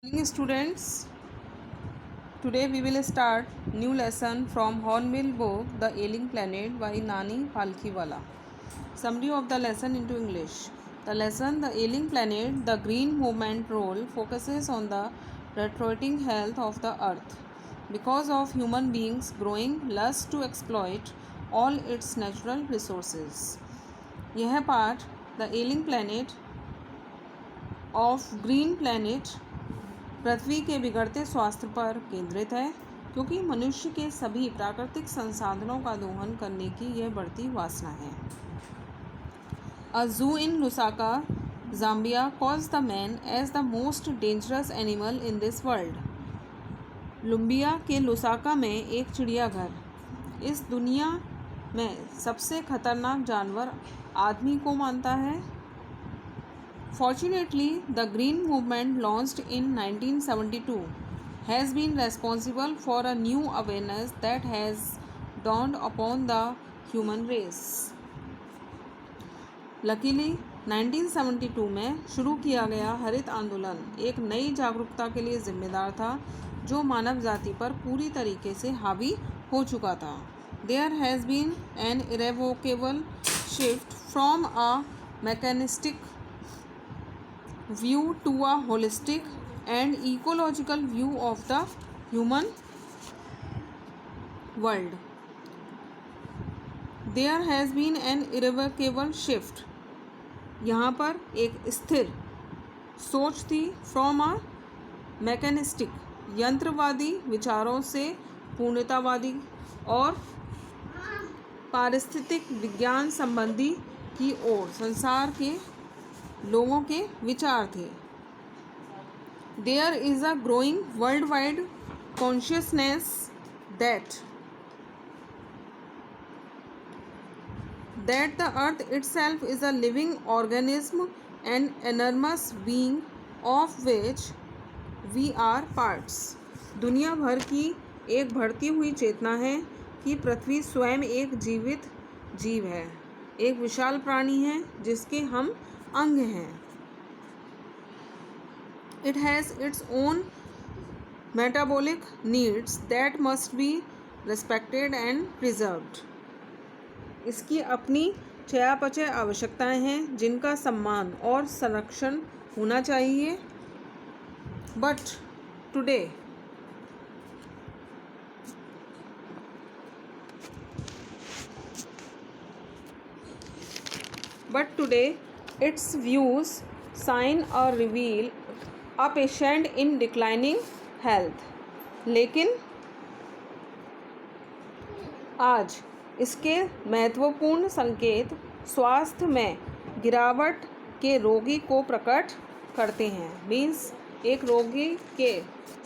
Morning students, today we will start new lesson from Hornbill book The Ailing Planet by Nani Palkhiwala. Summary of the lesson into English. The lesson The Ailing Planet, the Green Movement role focuses on the deteriorating health of the earth because of human beings growing lust to exploit all its natural resources. यह पाठ The Ailing Planet of Green Planet पृथ्वी के बिगड़ते स्वास्थ्य पर केंद्रित है क्योंकि मनुष्य के सभी प्राकृतिक संसाधनों का दोहन करने की यह बढ़ती वासना है। A zoo in Lusaka Zambia calls the man as the most dangerous animal in this world. लुम्बिया के लुसाका में एक चिड़ियाघर इस दुनिया में सबसे खतरनाक जानवर आदमी को मानता है। Fortunately, the Green Movement launched in 1972 has been responsible for a new awareness that has dawned upon the human race. Luckily, 1972 में शुरू किया गया हरित आंदोलन एक नई जागरूकता के लिए जिम्मेदार था जो मानव जाति पर पूरी तरीके से हावी हो चुका था। There has been an irrevocable shift from a mechanistic view to a holistic and ecological view of the human world. There has been an irrevocable shift. यहाँ पर एक स्थिर सोच थी फ्रॉम अ मैकेनिस्टिक यंत्रवादी विचारों से पूर्णतावादी और पारिस्थितिक विज्ञान संबंधी की ओर संसार के लोगों के विचार थे। There is a growing world wide consciousness that the earth itself is a living organism and enormous being of which we are parts. दुनिया भर की एक बढ़ती हुई चेतना है कि पृथ्वी स्वयं एक जीवित जीव है, एक विशाल प्राणी है जिसके हम अंग हैं। It has its own metabolic needs that must be respected and preserved. इसकी अपनी चयापचय आवश्यकताएं हैं जिनका सम्मान और संरक्षण होना चाहिए। But today its views sign or reveal a patient in declining health. लेकिन आज इसके महत्वपूर्ण संकेत स्वास्थ्य में गिरावट के रोगी को प्रकट करते हैं। मीन्स एक रोगी के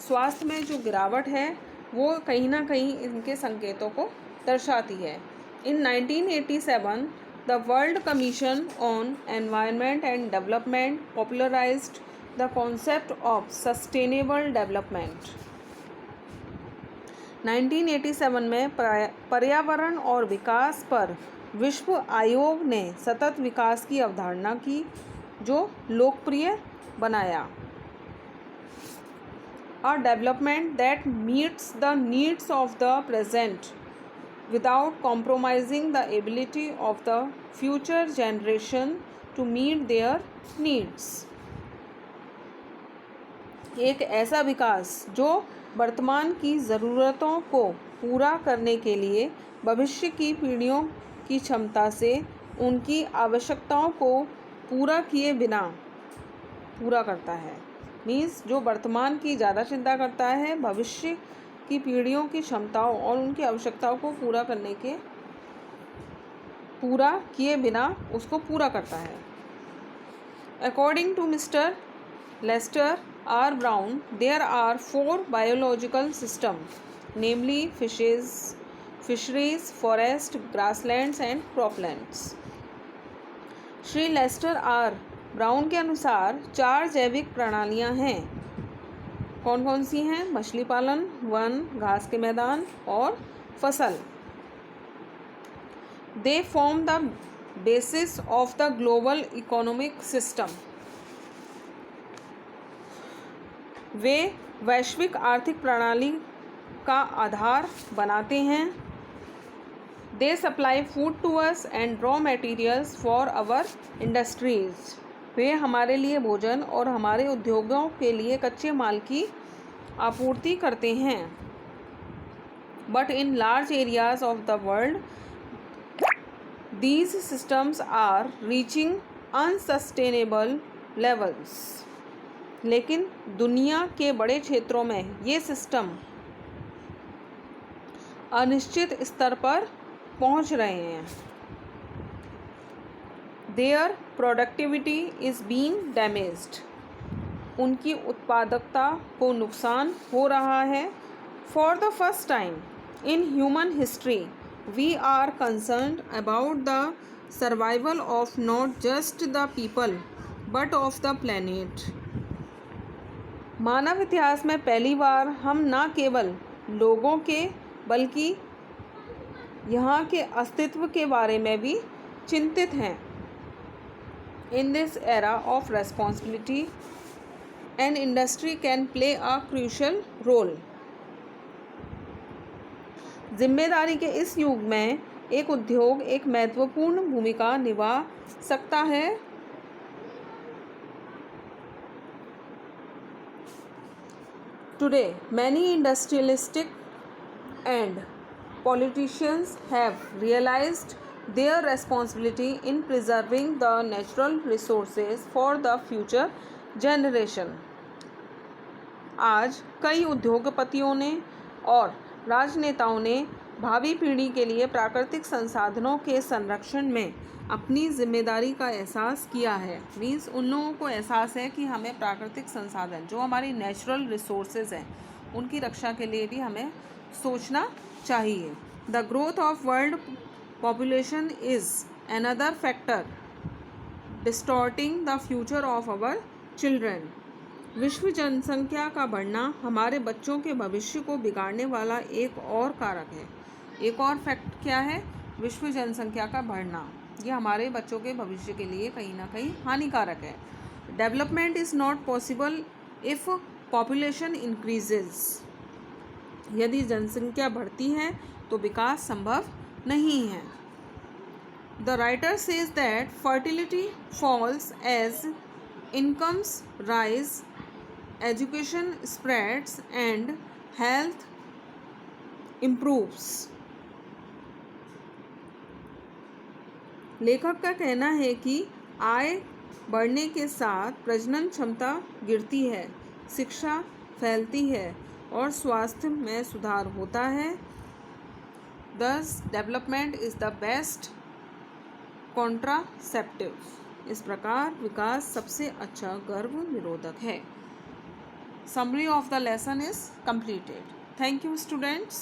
स्वास्थ्य में जो गिरावट है वो कहीं ना कहीं इनके संकेतों को दर्शाती है। इन 1987 The World Commission on Environment and Development popularized the concept of sustainable development. 1987 में पर्यावरण और विकास पर विश्व आयोग ने सतत विकास की अवधारणा की जो लोकप्रिय बनाया। A development that meets the needs of the present without compromising the ability of the future generation to meet their needs. एक ऐसा विकास जो वर्तमान की ज़रूरतों को पूरा करने के लिए भविष्य की पीढ़ियों की क्षमता से उनकी आवश्यकताओं को पूरा किए बिना पूरा करता है। मीन्स जो वर्तमान की ज़्यादा चिंता करता है भविष्य की पीढ़ियों की क्षमताओं और उनकी आवश्यकताओं को पूरा किए बिना उसको पूरा करता है। According to mister Lester R Brown there are 4 biological system namely fisheries forest grasslands and croplands. Shri Lester R Brown के अनुसार 4 जैविक प्रणालियां हैं। कौन कौन सी हैं? मछली पालन, वन, घास के मैदान और फसल। They form the basis of the global economic system. वे वैश्विक आर्थिक प्रणाली का आधार बनाते हैं। They supply food to us and raw materials for our industries. वे हमारे लिए भोजन और हमारे उद्योगों के लिए कच्चे माल की आपूर्ति करते हैं। But in large areas of the world these systems are reaching unsustainable levels। लेकिन दुनिया के बड़े क्षेत्रों में ये सिस्टम अनिश्चित स्तर पर पहुंच रहे हैं। Their productivity is being damaged। उनकी उत्पादकता को नुकसान हो रहा है। For the first time in human history we are concerned about the survival of not just the people but of the planet। मानव इतिहास में पहली बार हम न केवल लोगों के बल्कि यहाँ के अस्तित्व के बारे में भी चिंतित हैं। In this era of responsibility an industry can play a crucial role। जिम्मेदारी के इस युग में एक उद्योग एक महत्वपूर्ण भूमिका निभा सकता है। Today many industrialistic and politicians have realized their responsibility in preserving the natural resources for the future generation। आज कई उद्योगपतियों ने और राजनेताओं ने भावी पीढ़ी के लिए प्राकृतिक संसाधनों के संरक्षण में अपनी जिम्मेदारी का एहसास किया है। मीन्स उन लोगों को एहसास है कि हमें प्राकृतिक संसाधन जो हमारी नेचुरल रिसोर्सेज हैं उनकी रक्षा के लिए भी हमें सोचना चाहिए। The growth of world population is another factor distorting the future of our children. विश्व जनसंख्या का बढ़ना हमारे बच्चों के भविष्य को बिगाड़ने वाला एक और कारक है। एक और फैक्ट क्या है? विश्व जनसंख्या का बढ़ना ये हमारे बच्चों के भविष्य के लिए कहीं ना कहीं हानिकारक है। Development is not possible if population increases. यदि जनसंख्या बढ़ती है तो विकास संभव नहीं है। The writer says that fertility falls as incomes rise, education spreads and health improves. लेखक का कहना है कि आय बढ़ने के साथ प्रजनन क्षमता गिरती है, शिक्षा फैलती है और स्वास्थ्य में सुधार होता है। Thus development is the best contraceptive. इस प्रकार विकास सबसे अच्छा गर्भ निरोधक है। Summary of the lesson is completed. Thank you students.